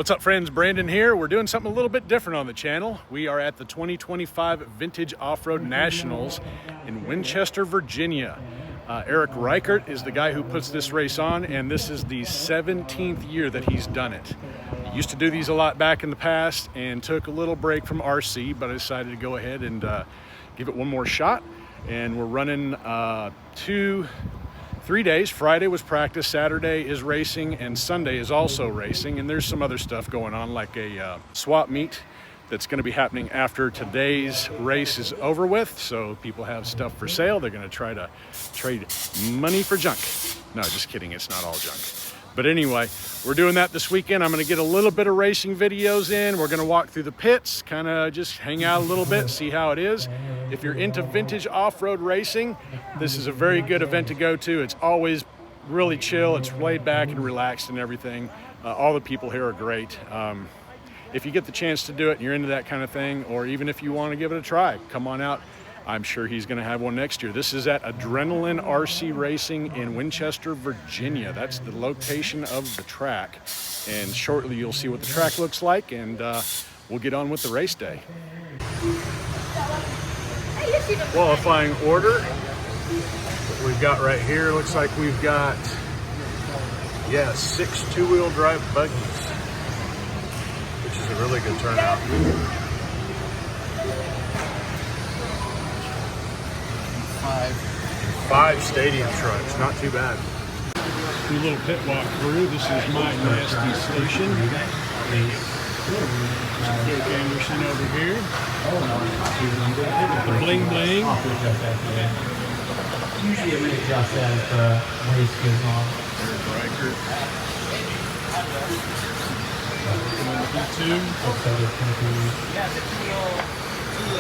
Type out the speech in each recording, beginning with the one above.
What's up, friends? Brandon here. We're doing something a little bit different on the channel. We are at the 2025 Vintage Off-Road Nationals in Winchester, Virginia. Erich Reichert is the guy who puts this race on, and this is the 17th year that he's done it. He used to do these a lot back in the past and took a little break from RC, but I decided to go ahead and give it one more shot. And we're running 3 days. Friday was practice, Saturday is racing, and Sunday is also racing. And there's some other stuff going on, like a swap meet that's going to be happening after today's race is over with. So people have stuff for sale. They're going to try to trade money for junk. No, just kidding. It's not all junk. But anyway, we're doing that this weekend. I'm going to get a little bit of racing videos in. We're going to walk through the pits, kind of just hang out a little bit, see how it is. If you're into vintage off-road racing, this is a very good event to go to. It's always really chill. It's laid back and relaxed and everything. All the people here are great. If you get the chance to do it and you're into that kind of thing, or even if you want to give it a try, come on out. I'm sure he's going to have one next year. This is at Adrenaline RC Racing in Winchester, Virginia. That's the location of the track. And shortly you'll see what the track looks like, and we'll get on with the race day. Qualifying order. What we've got right here, looks like we've got, 6 two-wheel drive buggies, which is a really good turnout. 5 stadium trucks, not too bad. Do a little pit walk through. This is my nasty station. Jake Anderson over here. The bling bling. Usually it readjusts as the race goes on. Erich Reichert.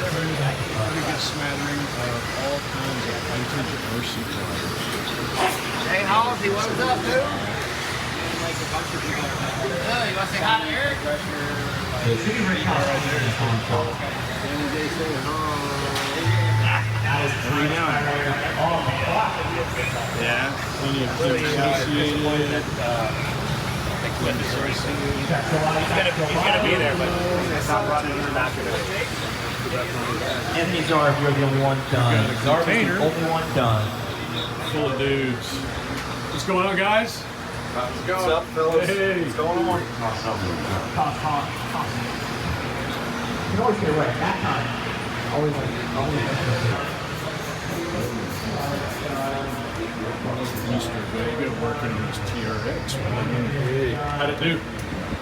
Pretty good smattering of all kinds of vintage RC cars. Hey, Halsey, what's up, dude? Oh, you want to say hi to Eric? Yeah, plenty of clips associated. He's gonna be there, but it's not running in the back of it. Anthony Zarb, you're the only one done. Zarb is the only one done. Full of dudes. What's going on, guys? What's up, fellas? Hey. What's going on? You can always get it right. That time, always Mr. Vega working on his TRX. Hey. How'd it do?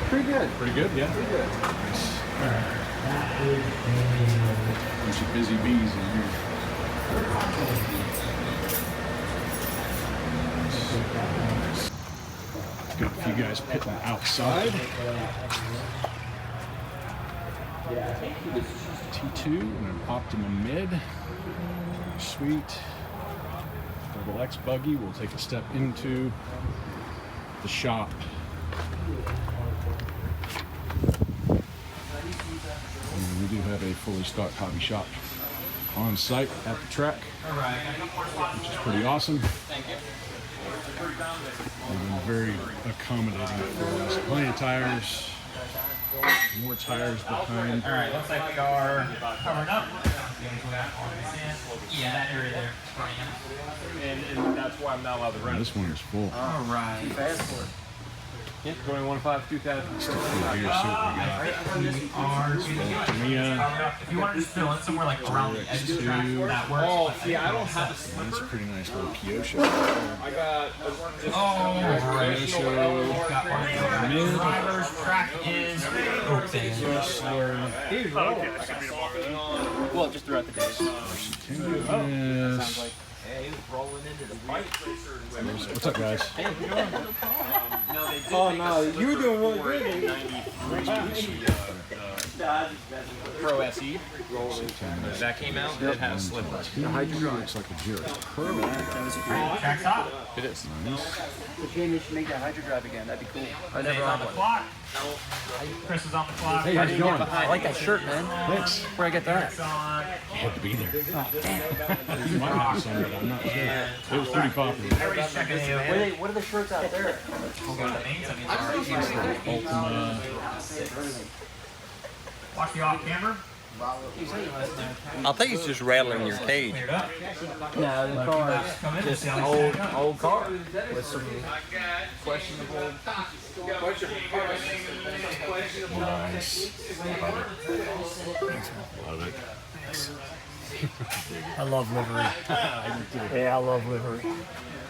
Pretty good. Pretty good, yeah? Pretty good. Nice. Bunch of busy bees in here. Got a few guys pitting outside. T2 and an Optimum mid. Sweet. Double X buggy. We'll take a step into the shop. And we do have a fully stocked hobby shop on site at the track, which is pretty awesome. They've been very accommodating for us. Plenty of tires, more tires behind. All right, looks like we are covered up. Yeah, that area there. And that's why I'm not allowed to run. This one is full. All right. Fast for it. Yep, 21.5, 2000. Still full here, so what we got. Tamiya. If you want to just fill in somewhere like around the edge of the track, that works. Oh, see, I don't have a slipper. That's a pretty nice little Kyosho. I got Mid. Driver's track is open. well, just throughout the day. Yes. Hey, he was rolling into the bike. What's up, guys? Oh, no, you were doing really good. Pro SE. That came out. It has slippers. The hydro looks like a jerk. Track top. It is. Jamie should make that hydro drive again. That'd be cool. I He's never on on the one. clock. Chris is on the clock. Hey, how's it going? I like that shirt, man. Thanks. Where'd I get that? It's on. Had to be there. Oh, damn. You might have some, but I'm not sure. It was pretty popular. Everybody's checking in. What are the shirts out there? Ultima. Watch the off camera. I think he's just rattling your cage. Cleared up. No, the car Come in. just See an how they stack up. old car with some questionable. Nice. Love it. I love livery. Yeah, I love livery.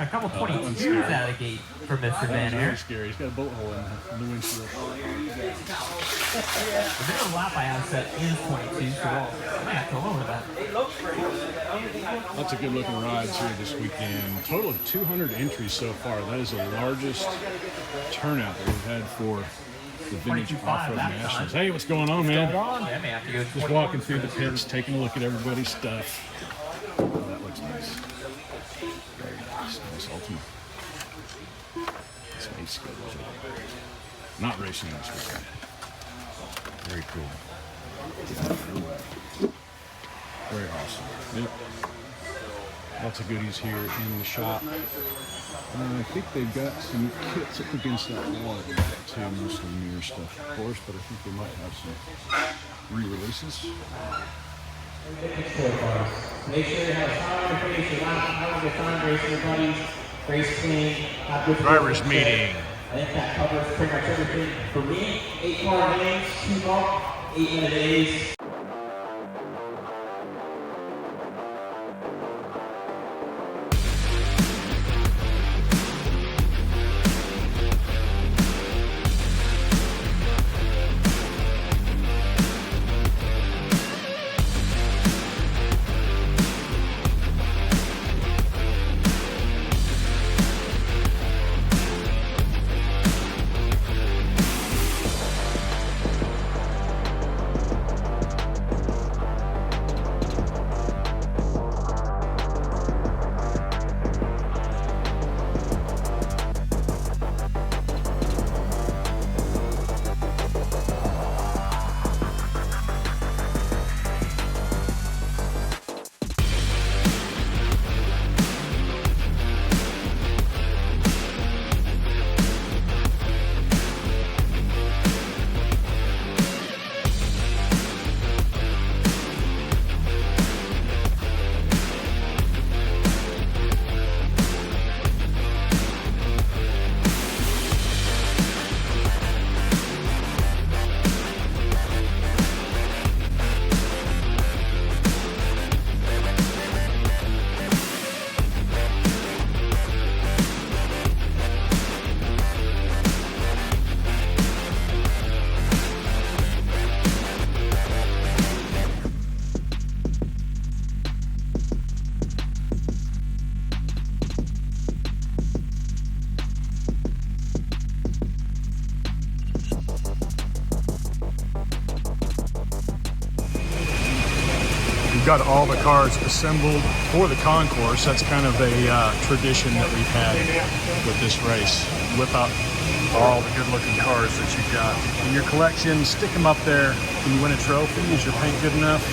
A couple 22s out of the gate for Mr. Van Very Air. scary. He's got a bullet hole in the windshield. The minimum lap I have set is 22, so I might have to lower that. Lots of good looking rides here this weekend. Total of 200 entries so far. That is the largest turnout that we've had for the Vintage 22.5 Off-Road that Nationals. time. Hey, what's going on, man? I may have to go Just walking through the pits, taking a look at everybody's stuff. Oh, that looks nice. Very nice. Nice Ultima. It's nice. Not racing this weekend. Very cool. Very awesome. Yep. Lots of goodies here in the shop. I think they've got some kits up against that wall too, mostly newer stuff, of course, but I think they might have some re-releases. Make sure you have time to finish your lap, have a good time, race your buddies, race clean, have good Drivers fun. meeting. I think that covers pretty much everything for me. 8 car games, 2 car, 8-minute days. Got all the cars assembled for the concourse. That's kind of a tradition that we've had with this race. Whip out all the good looking cars that you've got in your collection, stick them up there. Can you win a trophy? Is your paint good enough?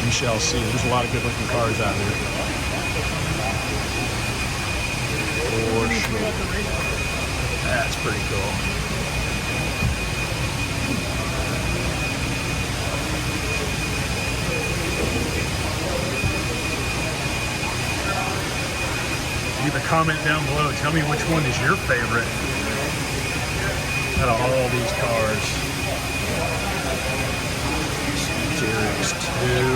We shall see. There's a lot of good looking cars out there. For sure. That's pretty cool. Leave a comment down below. Tell me which one is your favorite out of all these cars. Erich's 2.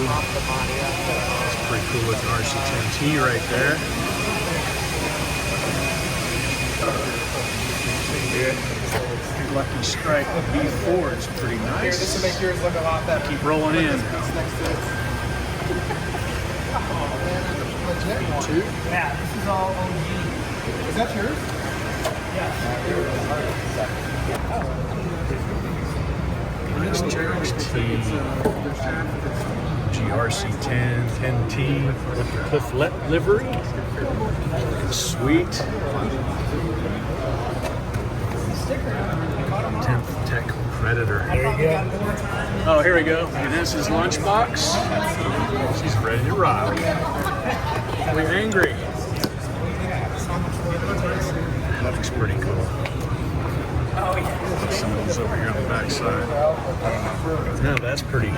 That's a pretty cool looking RC10T right there. Lucky Strike B4 is pretty nice. This will make yours look a lot better. Keep rolling in. Two. Yeah, this is all OG. Is that yours? Yeah. this JRXT GRC10 10T with the Cliff livery. Looking sweet. 10th Tech Predator. There you go. Oh, here we go. And this is Lunchbox. She's ready to rock. We're angry. That looks pretty cool. Oh, yeah. Some of those over here on the back side. No, that's pretty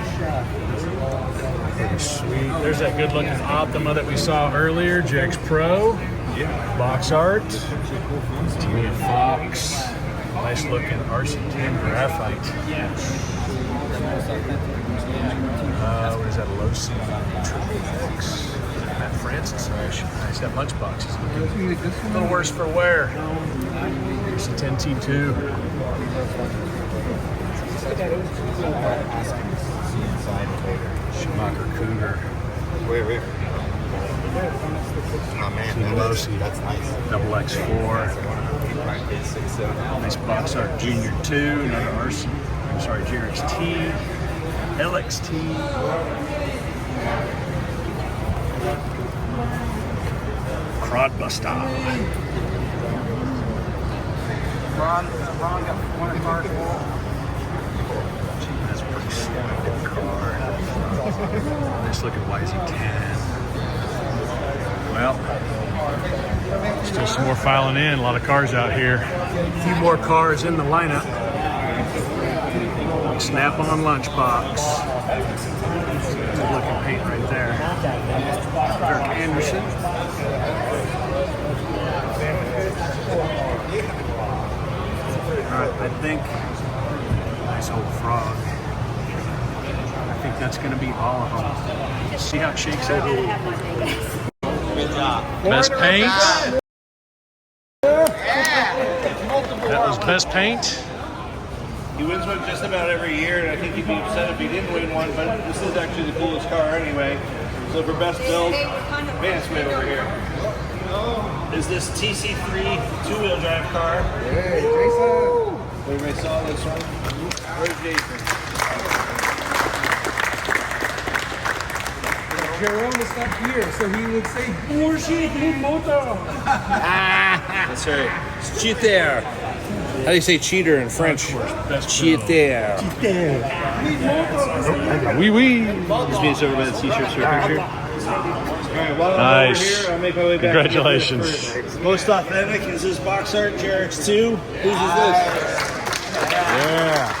sweet. There's that good looking Optima that we saw earlier. JX Pro. Yeah. Box art. Tamiya Fox. Nice looking RC10 graphite. What is that? A low C triple X. Matt Francis. Nice. That lunchbox is looking a little worse for wear. Here's the 10T2. Schumacher Cougar. Wait. Oh man, that's nice. Double X4. Nice box art Junior 2. Another RC. I'm sorry, GRXT. LXT. Crodbuster. Ron got one of ours. That's a pretty slick car. Nice looking YZ10. Well, still some more filing in. A lot of cars out here. A few more cars in the lineup. Snap-on Lunchbox. Good looking paint right there. Dirk Anderson. Alright, I think nice old frog. I think that's gonna be all of them. See how it shakes out? Good job. Best paint. That was best paint. He wins one just about every year, and I think he'd be upset if he didn't win one, but this is actually the coolest car anyway. So for best build, Vance way over here. Is this TC3 two-wheel drive car? Hey, Jason. Everybody saw this one? Where's Jason? Jerome is not here, so he would say, That's right. Cheater. How do you say cheater in French? Cheater. Wee wee. He's being served by the t-shirts for a picture. Alright, while I'm Nice. over here, I'll make my way back. Congratulations. To the most authentic is this box art JRX2. Whose is this? Yeah.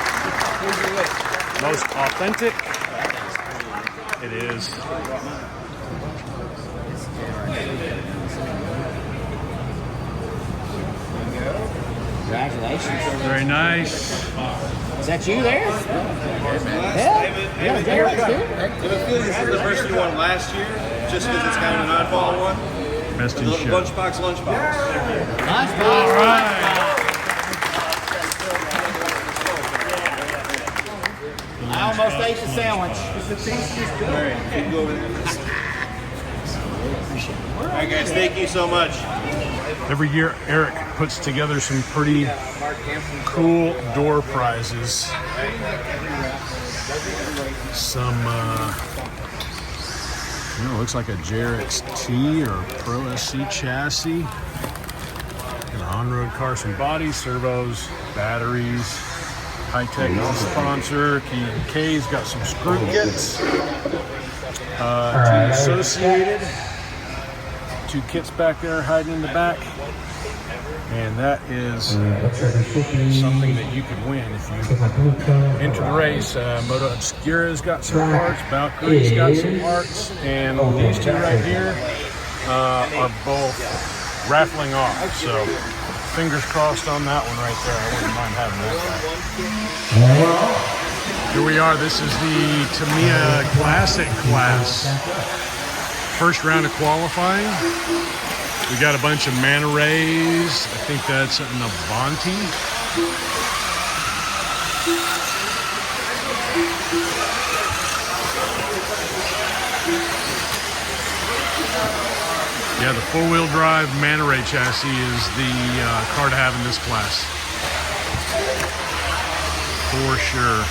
Most authentic. It is. Congratulations. Very nice. Is that you there? I have a feeling this is the first we won last year, just because it's kind of an oddball one. Best in The show. lunchbox. Nice. All right. I almost ate the sandwich. Alright, you can go over there. Alright guys, thank you so much. Every year, Eric puts together some pretty cool door prizes. Some, looks like a JRXT or Pro SC chassis. An on-road car, some bodies, servos, batteries. High-Tech is a sponsor. K's got some screw kits. Two Associated. Two kits back there hiding in the back. And that is something that you could win if you enter the race. Moto Obscura's got some parts. Valkyrie's got some parts. And these two right here are both raffling off. So fingers crossed on that one right there. I wouldn't mind having that guy. Here we are. This is the Tamiya Classic class. First round of qualifying. We got a bunch of Manta Rays. I think that's an Avanti. Yeah, the four-wheel drive Manta Ray chassis is the car to have in this class. For sure.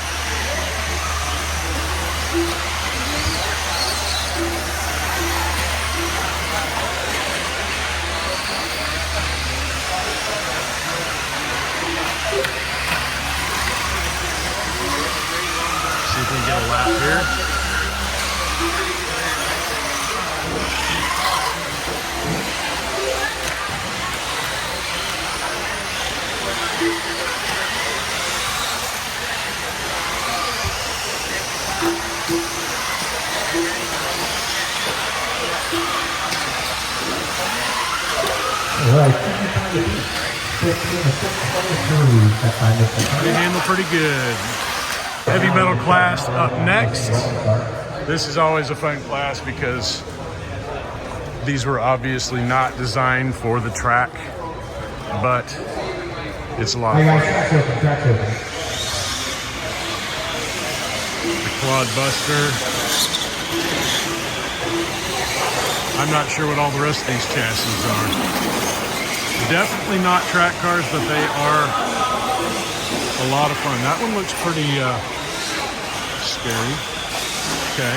They handle pretty good. Heavy metal class up next. This is always a fun class because these were obviously not designed for the track, but it's a lot of fun. The Quad Buster. I'm not sure what all the rest of these chassis are. Definitely not track cars, but they are a lot of fun. That one looks pretty scary. Okay.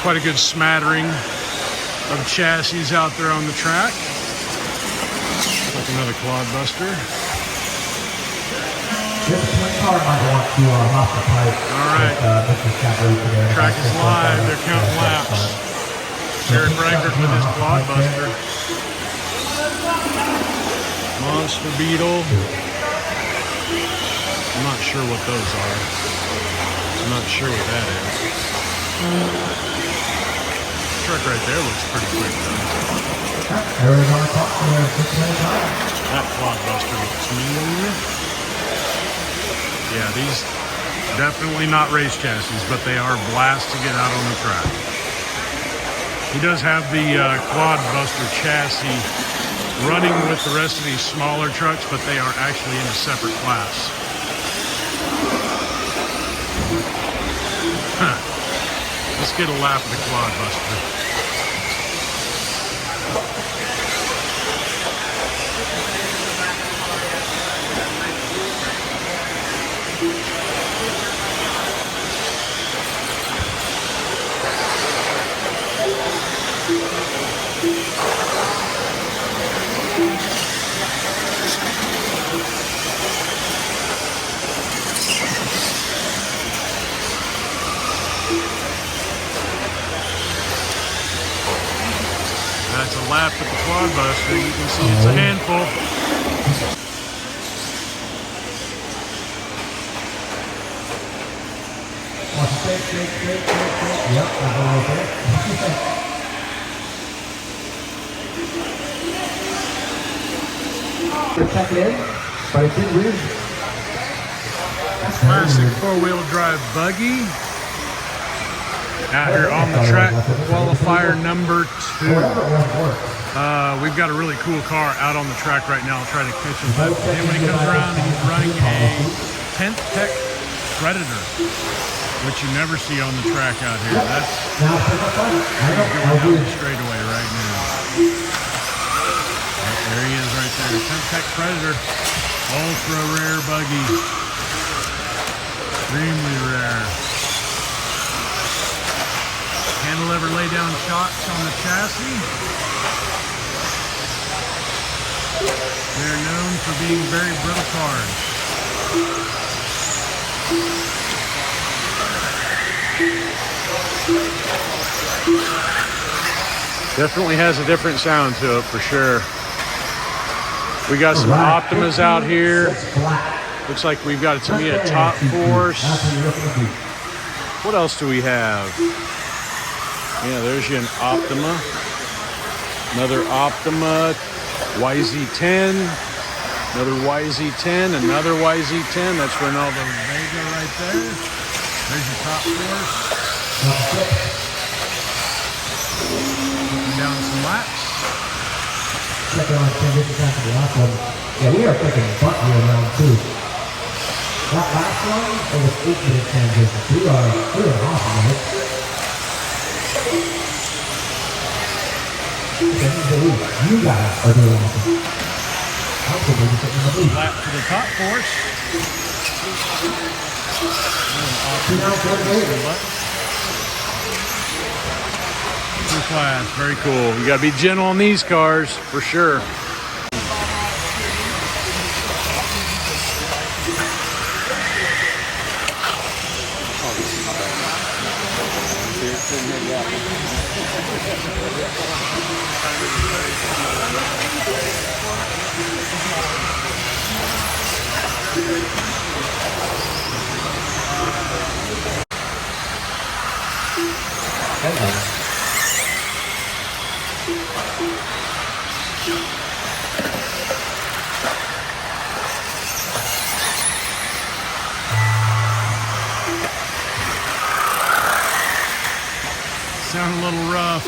Quite a good smattering of chassis out there on the track. Like another Quad Buster. All right. Track is live. They're counting laps. Erich Reichert with his Quad Buster. Monster Beetle. I'm not sure what those are. I'm not sure what that is. Truck right there looks pretty quick though. That Quad Buster looks mean. Yeah, these definitely not race chassis, but they are blast to get out on the track. He does have the Quad Buster chassis running with the rest of these smaller trucks, but they are actually in a separate class. Let's get a lap of the Quad Buster. That's a lap at the Quad Buster. You can see it's a handful. Yep, that one right there. Check it in, but it did win. Classic four-wheel drive buggy. Out here on the track, qualifier number 2. We've got a really cool car out on the track right now. I'll try to catch him. But then when he comes around, he's running a 10th Tech Predator, which you never see on the track out here. That's going down the straightaway right now. There he is right there. 10th Tech Predator. Ultra rare buggy. Extremely rare. Cantilever lay down shots on the chassis. They're known for being very brittle cars. Definitely has a different sound to it for sure. We got some Optimas out here. Looks like we've got a Tamiya Top Force. What else do we have? Yeah, there's you an Optima. Another Optima. YZ10. Another YZ10. Another YZ10. That's Ronaldo Vega right there. There's your Top Force. Down some laps. Check it on transition time for the last one. Yeah, we are freaking butt here around 2. That last one, it was 8-minute transition. We are awesome, right? You guys are doing awesome. Lap to the Top Force. Class, very cool. You got to be gentle on these cars for sure. Sound a little rough.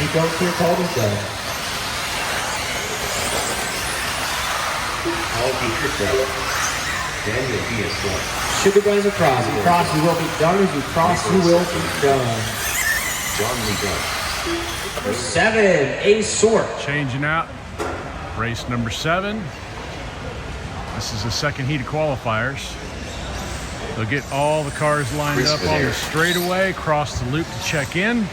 You don't feel cold as though. I'll be yourself. Then you'll be a slut. Should the guys across? You cross, you will be done. As you cross, you will be done. John Lee Gunn. Number 7, A Sort. Changing out. Race number 7. This is the second heat of qualifiers. They'll get all the cars lined up on the straightaway, cross the loop to check in.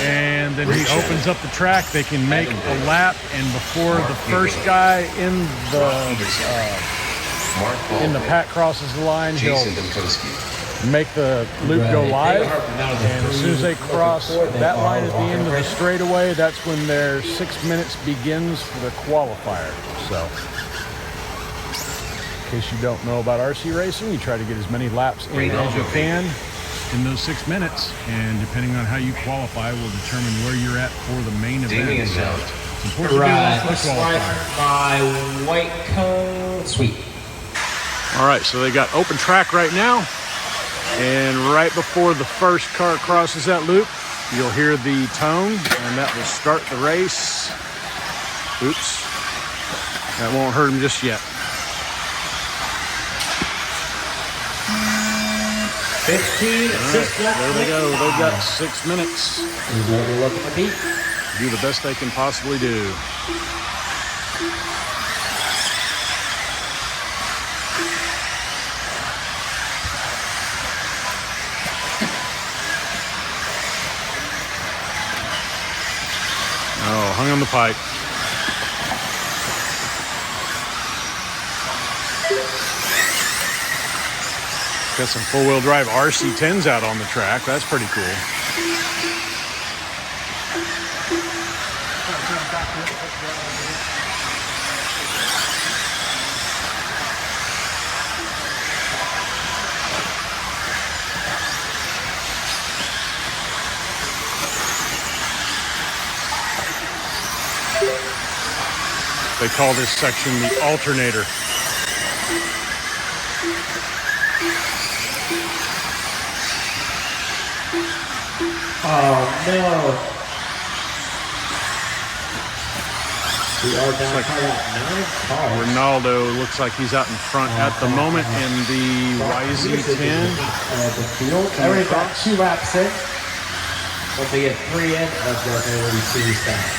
And then he opens up the track. They can make a lap, and before the first guy in the pack crosses the line, he'll make the loop go live. And as soon as they cross that line at the end of the straightaway, that's when their 6 minutes begins for the qualifier. So, in case you don't know about RC racing, you try to get as many laps in as you can in those 6 minutes, and depending on how you qualify will determine where you're at for the main event. So it's important to do well for the qualifier. By white cone. Sweet. All right, so they got open track right now, and right before the first car crosses that loop, you'll hear the tone, and that will start the race. Oops, that won't hurt him just yet. 15, There they go. They've got 6 minutes. Do the best they can possibly do. Oh, hung on the pipe. Got some four-wheel drive RC10s out on the track. That's pretty cool. They call this section the alternator. Oh no. We are down Like by 9 cars. Ronaldo looks like he's out in front at the moment in the YZ10. Everybody's got 2 laps in. Once they get 3 in, that's what they already see stuff.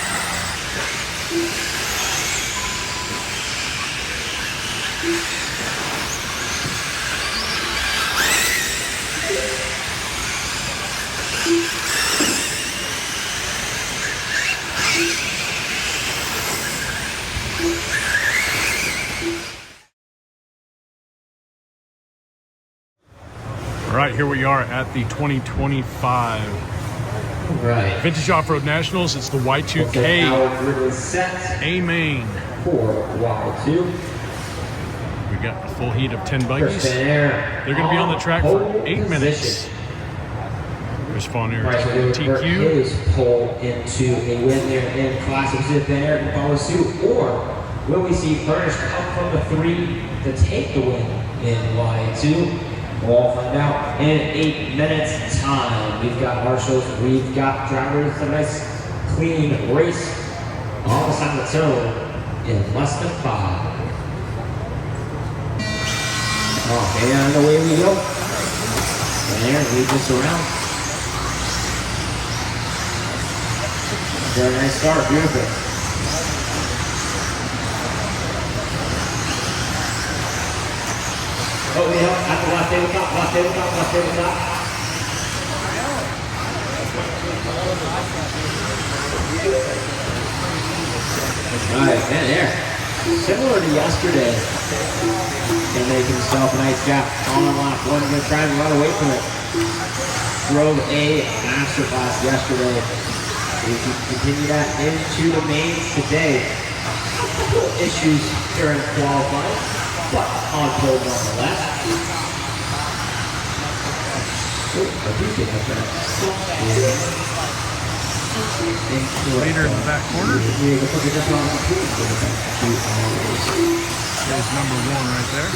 All right, here we are at the 2025 Right. Vintage Off-Road Nationals. It's the Y2K A Main. For Y2. We got a full heat of 10 buggies. They're They're going to be on the track for 8 minutes. There's Fawn Eric TQ. His pull into a win there in Classic Zip there and follow suit, or will we see Furnish come from the 3 to take the win in Y2? We'll find out in 8 minutes time. We've got marshals, we've got drivers, a nice clean race on the side of the toe in less than 5. Okay, and away we go. And there, lead this around. Very nice start, beautiful. Oh, we have at the left tabletop, left tabletop, left tabletop. Right, and there. Similar to yesterday. Can make himself a nice gap on lap 1. Gonna try and run away from it. Drove a masterclass yesterday. We can continue that into the mains today. Issues during qualifying, but on pole nonetheless. Oh, I do get that. Leader in the back corner. There's number 1 right there.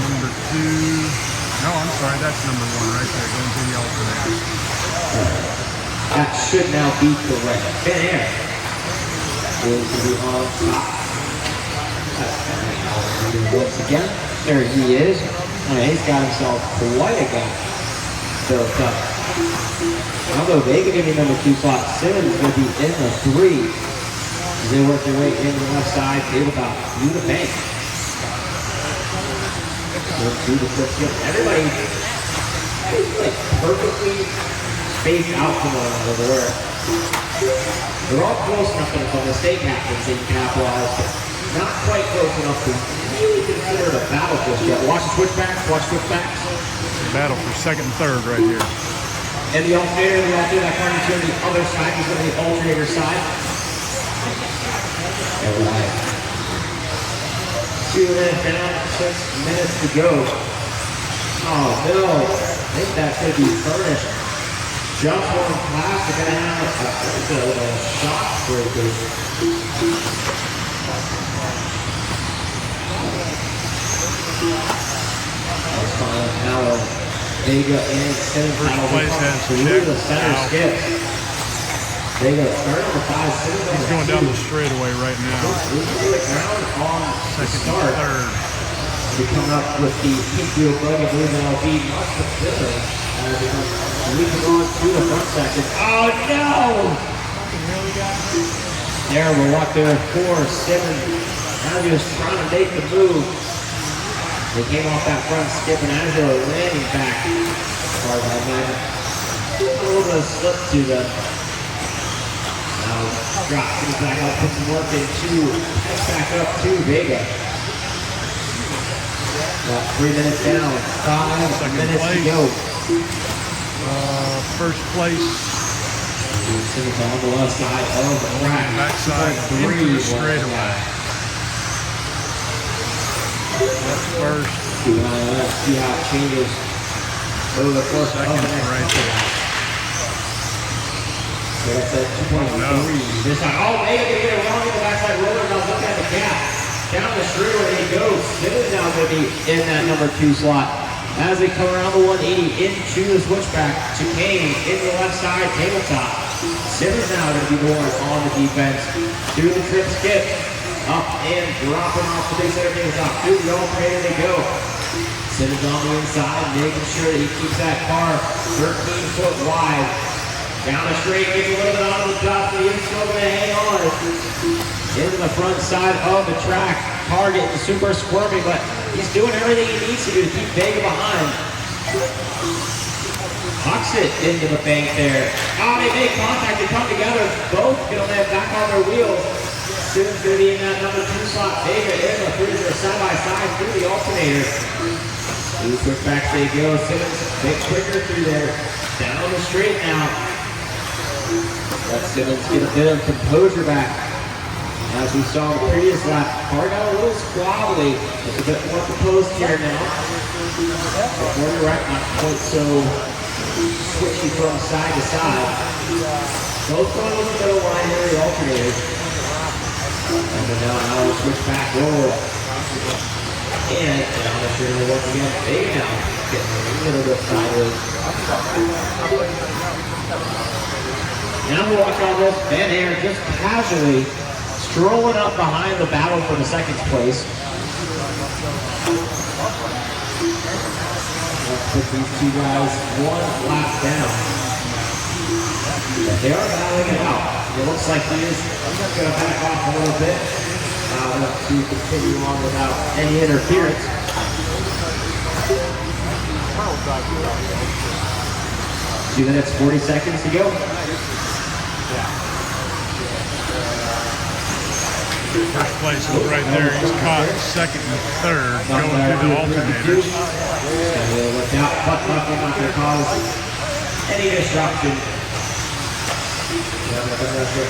Number 2. No, I'm sorry, that's number 1 right there, going through the alternator. That should now be correct. Ben Air going to be on top. Once again, there he is. He's got himself quite a gap built up. Although Vega going to be number 2 slot, Simmons is going to be in the 3. As they work their way into the left side, tabletop through the bank. Through the flip skip. Everybody is like perfectly spaced out from one another where they're all close enough to the mistake happens they can capitalize, but not quite close enough to really consider it a battle just yet. Watch the switchbacks, watch switchbacks. Battle for second and third right here. And the alternator, that car is going to the other side, he's going to the alternator side. All right. 2 minutes down, 6 minutes to go. Oh no, I think that's going to be furnished. Just one class, they're going to have a shot breaker. Let's find out how Vega and Simmons First place has checked the center out. skips. Vega starting with 5 Simmons. He's going down the straightaway right now. Losing the ground on the Second start. and third. We come up with the pink wheel buggy, blue and LB, much the fitter. As it comes leaping on through the front section. Oh no! Terrible walk there for Simmons. Now just trying to make the move. They came off that front skip and as they were landing back. Hard by man. A little bit of slip to them. Now drop things back up, put some work into, back up to Vega. About 3 minutes down, 5 minutes to go. First place. Simmons on the left side of the track. Backside into the straightaway. That's first. Let's see how it changes over the course of the next right there. So that's at 2.3. This time, oh, Vega can get it wrong in the backside roller. Now look at the gap. Down the straightaway he goes. Simmons now going to be in that number 2 slot. As they come around the 180 into the switchback, chicane into the left side, tabletop. Simmons now going to be the one on the defense. Through the trip skip. Up and dropping off the big center tabletop. Through the alternator they go. Simmons on the inside, making sure that he keeps that car 13 foot wide. Down the straight, gets a little bit onto the top, but he's still going to hang on. Into the front side of the track. Car getting super squirmy, but he's doing everything he needs to do to keep Vega behind. Hucks it into the bank there. Oh, they make contact, they come together. Both going to land back on their wheels. Simmons going to be in that number 2 slot. Vega in the freezer side by side through the alternator. Two quick backs they go. Simmons a bit quicker through there. Down the straight now. Let Simmons get a bit of composure back. As we saw in the previous lap, car got a little squabbly. It's a bit more composed here now. Before the right, not quite so switchy from side to side. Both going a little bit of line here, the alternators. And then now we'll switch back roll. And now the sure will work again. Big now. Getting a little bit sideways. Now we'll watch all this. Ben Air just casually strolling up behind the battle for the second place. Let's put these 2 guys 1 lap down. But they are battling it out. It looks like he is going to back off a little bit. To continue on without any interference. 2 minutes, 40 seconds to go. First place is right there. He's caught second and third going through the alternators. Look out, puck not going to cause any disruption.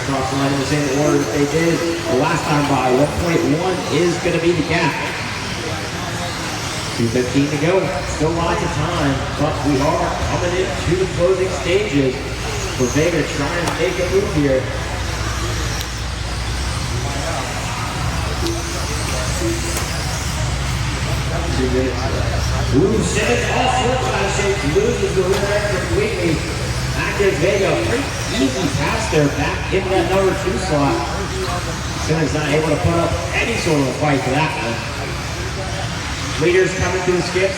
Cross the line in the same order that they did the last time by. 1.1 is going to be the gap. 2:15 to go. Still lots of time, but we are coming into the closing stages. for Vega to try and make a move here. Ooh, Simmons all sorts out of shape, loses the rear end completely. Back is Vega, pretty easy pass there, back in that number 2 slot. Simmons not able to put up any sort of a fight for that one. Leaders coming through the skips,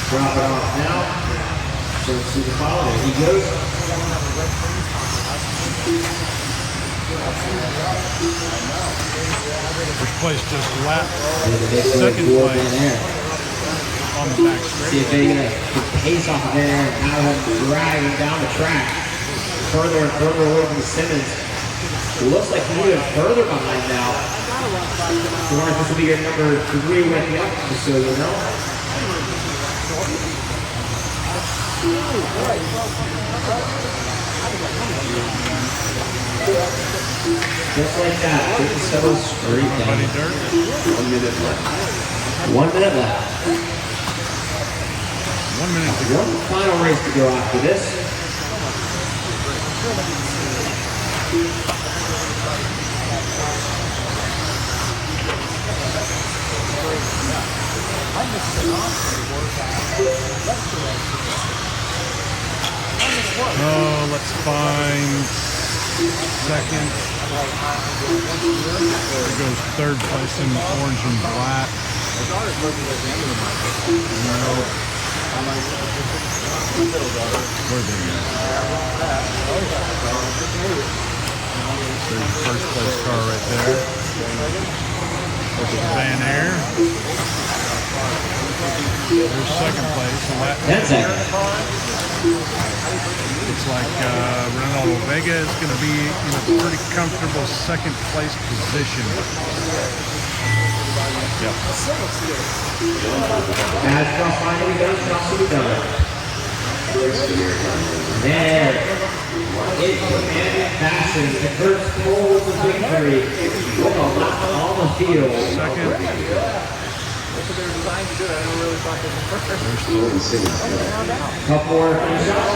Drop it off now. So to the follow, there he goes. First place just lap. Second place on the back straight. See if they can pace off of there and have him driving down the track. Further and further away from Simmons. It looks like he's even further behind now. Lawrence, this will be your number 3 with you, just so you know. Just like that, getting so straight down. 1 minute left. 1 minute left. 1 minute to go. One final race to go after this. Oh, let's find second. There goes third place in orange and black. No. Where'd they go? There's the first place car right there. Look at the Van Air. There's second place. And that 10 seconds. looks like Ronaldo Vega is going to be in a pretty comfortable second place position. Yep. As cross finally goes, cross to be done. There. In commanding fashion, the first pole of victory with a lap on the field. Second. Couple more shots.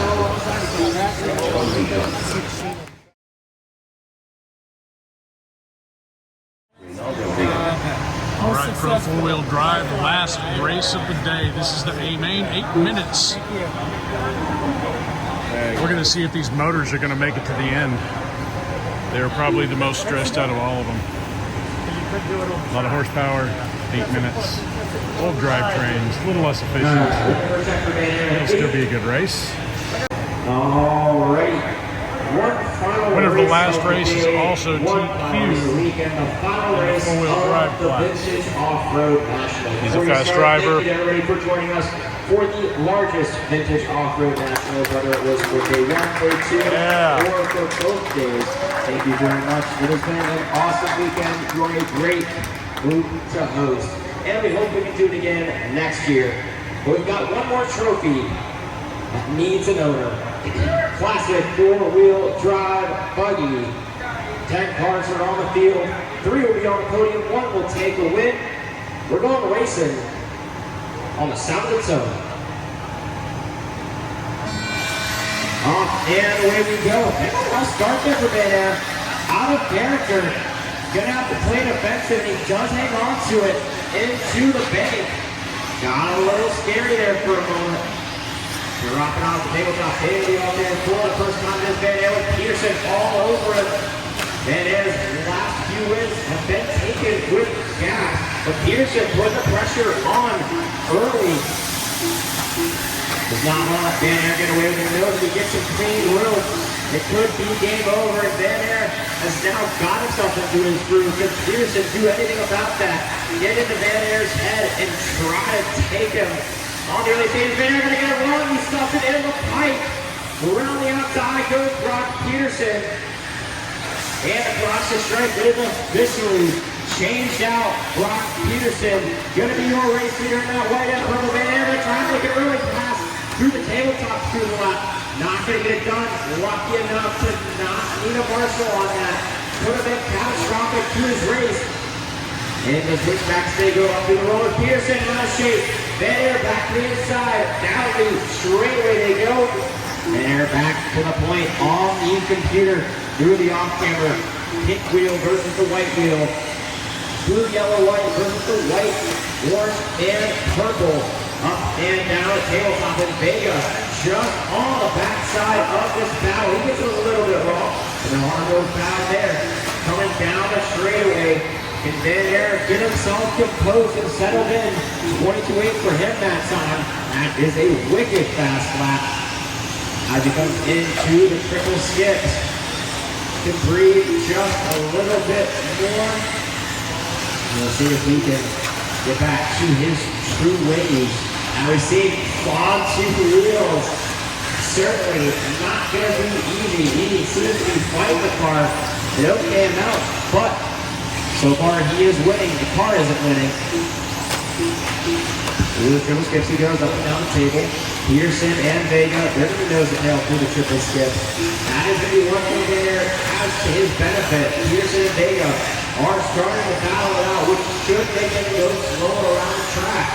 All right, Pro 4-Wheel Drive, last race of the day. This is the A Main, 8 minutes. We're going to see if these motors are going to make it to the end. They're probably the most stressed out of all of them. A lot of horsepower, 8 minutes. Old drivetrains, a little less efficient. It'll still be a good race. All right. One final Winner of the race last of the race is day, also one TQ. final weekend, the final race Four-wheel of drive the class. Vintage Off-Road National. He's a Before we fast start, driver. Thank you to everybody for joining us for the largest Vintage Off-Road National, whether it was for day 1, day 2, or for both days. Thank you very much. It has been an awesome weekend. You are a great group to host. And we hope we can do it again next year. But we've got one more trophy that needs an owner. Classic 4-wheel drive buggy. 10 cars are on the field. 3 will be on the podium. 1 will take a win. We're going racing on the sound of its own. Off and away we go. I'll start there for Van Air. Out of character. Gonna have to play defensive. He does hang on to it into the bank. Got a little scary there for a moment. You're rocking off the tabletop. Haley out there for the first time this Van Air with Peterson all over it. Van Air's last few wins have been taken with gas, but Peterson put the pressure on early. Does not want Van Air get away with it. Knows if he gets some clean room, it could be game over. And Van Air has now got himself into his groove. Can Peterson do anything about that? Get into Van Air's head and try to take him. On the early stage, Van Air gonna get it wrong. He stuffs it in the pipe. Around the outside goes Brock Peterson. And across the stripe, it is officially changed out. Brock Peterson gonna be your race leader in that white and purple Van Air. They're trying to make it early pass through the tabletop through the lap. Not gonna get it done. Lucky enough to not need a marshal on that. Could have been catastrophic to his race. And the switchbacks, they go up through the roller. Peterson out of shape. Van Air back to the inside, down the straightaway they go. Van Air back to the point on the computer through the off-camera. Pink wheel versus the white wheel. Blue, yellow, white versus the white, orange, and purple. Up and down the tabletop in Vega. Just on the backside of this bow. He gets it a little bit wrong. And the hard bow there. Coming down the straightaway. Can Van Air get himself composed and settled in? 22.8 for him that time. That is a wicked fast lap. As he comes into the triple skips. Can breathe just a little bit more. We'll see if we can get back to his true ways. And we see on two wheels. Certainly not going to be easy. He seems to be fighting the car an okay amount, but so far he is winning. The car isn't winning. Through the triple skips he goes up and down the table. Peterson and Vega, they're going to nose and nail through the triple skip. That is going to be one thing there as to his benefit. Peterson and Vega are starting to battle it out, which should make them go slower around the track,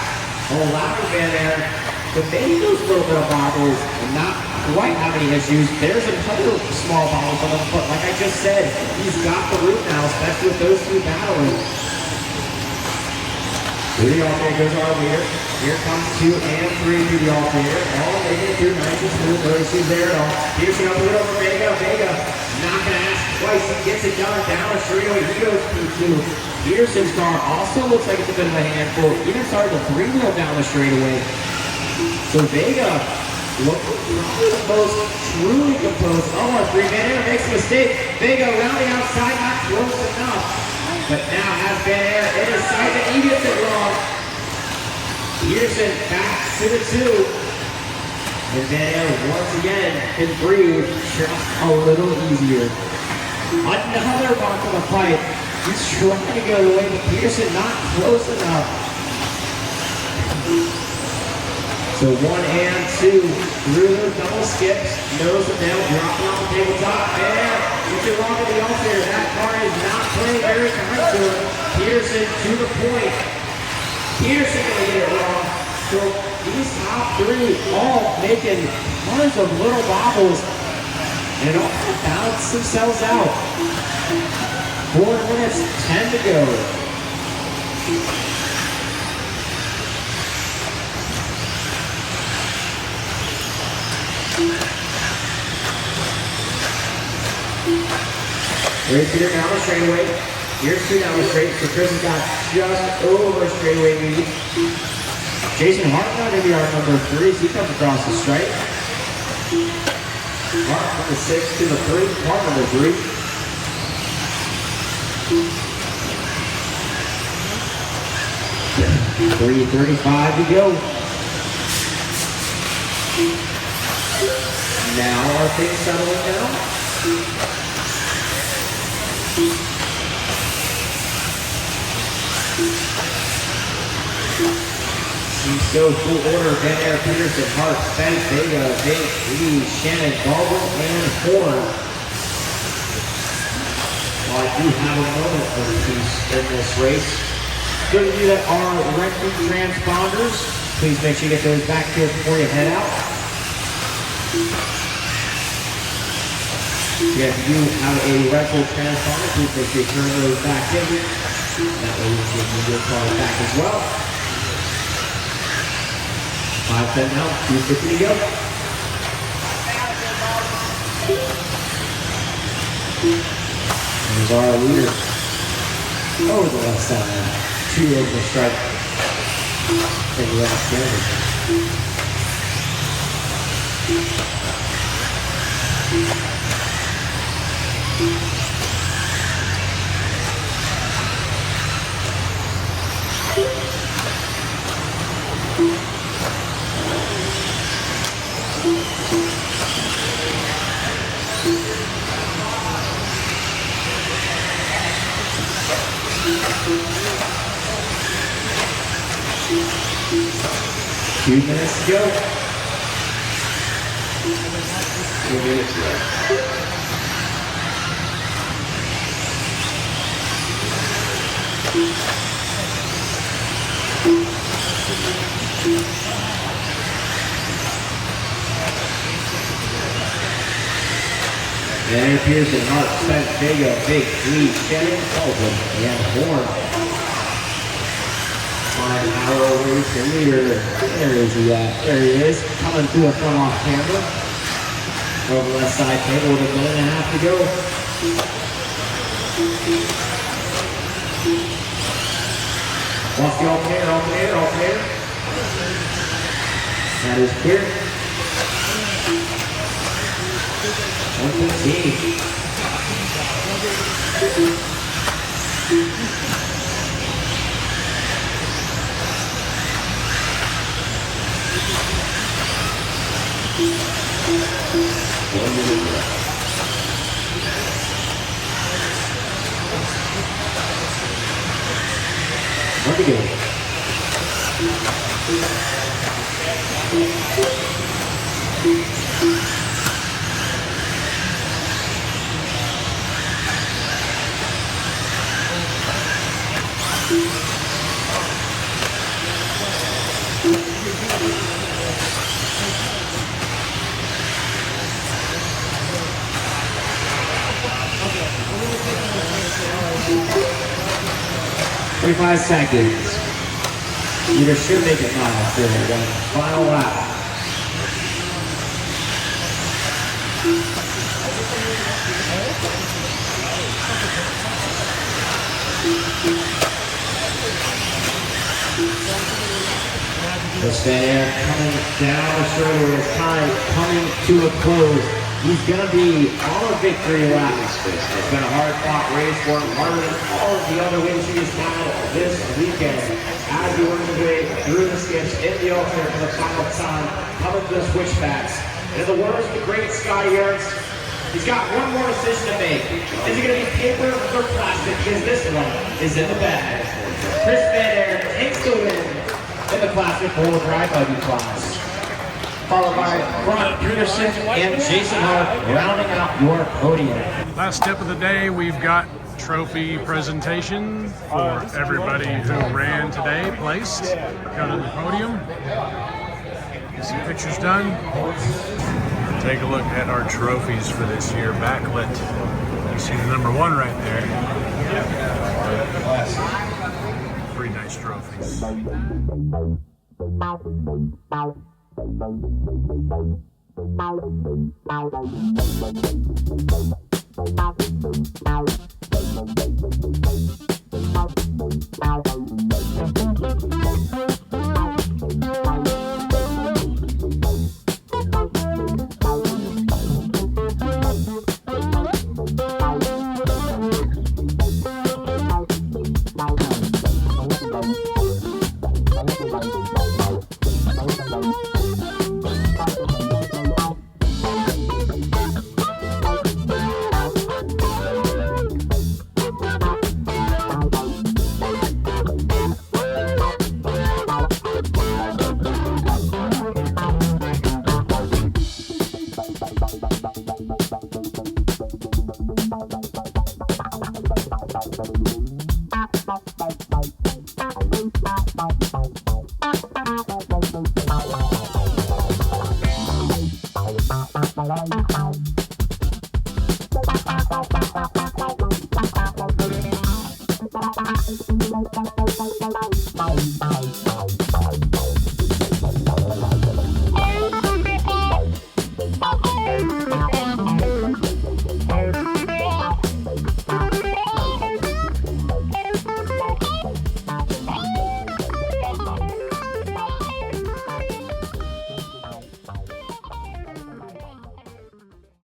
allowing Van Air to make those little bit of bobbles and not quite have any issues. There's another small bobbles on the foot. Like I just said, he's got the route now, especially with those two battling. Through the alternator goes our leader. Here comes 2 and 3 through the alternator. All making it through nice and smooth. No issues there at all. Peterson up a little over Vega. Vega not going to ask twice. He gets it done down the straightaway. He goes P2. Peterson's car also looks like it's a bit of a handful. Even started the 3-wheel down the straightaway. So Vega looks probably the most truly composed of our three. Van Air makes a mistake. Vega around the outside, not close enough. But now has Van Air in his sight and he gets it wrong. Peterson back to the 2. And Van Air once again can breathe just a little easier. Another mark of the fight. He's trying to go away, but Peterson not close enough. So 1 and 2 through those double skips. Nose and nail dropping off the tabletop. And gets it wrong at the alternator. That car is not playing very kind to him. Peterson to the point. Peterson gonna get it wrong. So these top 3 all making tons of little bobbles. And all balance themselves out. 4 minutes, 10 to go. Here's Peter down the straightaway. Here's 2 down the straight. So Chris has got just over straightaway lead. Jason Hart now going to be our number 3 as he comes across the stripe. Hart from the 6 to the 3. Hart number 3. .335 to go. Now are things settling down? So full order, Van Air, Peterson, Hart, Spence, Vega, Vic, Lee, Shannon, Baldwin, and Horn. Well, I do have a moment for the piece in this race. Those of you that are renting transponders, please make sure you get those back here before you head out. If you have a rental transponder, please make sure you turn those back in. That way you can get your car back as well. 5-10 now, 2:50 to go. There's our leader. Over the left side. 2 over the stripe. And the left standard. Two minutes to go. 2 minutes left. There Pearson, Hart, Spence, Vega, Big, Lee, Shannon, Baldwin, and Horn. 5-hour race leader. There is he at. There he is. Coming through the front off camera. Over the left side table with a minute and a half to go. Watch the alternator. That is clear. 115. Where to go? 25 seconds. Either should make it now for one final lap. Just there, coming down the shoulder as time coming to a close. He's going to be on a victory lap. It's been a hard-fought race for him, harder than all of the other wins he's had this weekend. As he works his way through the skips in the alternate for the final time, coming to the switchbacks. And in the words of the great Scotty Ernst, he's got one more decision to make. Is it going to be paper or plastic? Because this one is in the bag. Chris Van Air takes the win in the classic pole drive-by class. Followed by Ron Peterson and Jason Hart rounding out your podium. Last step of the day, we've got trophy presentation for everybody who ran today, placed. Go to the podium, get some pictures done. Take a look at our trophies for this year, backlit. You see the number 1 right there. 3 nice trophies.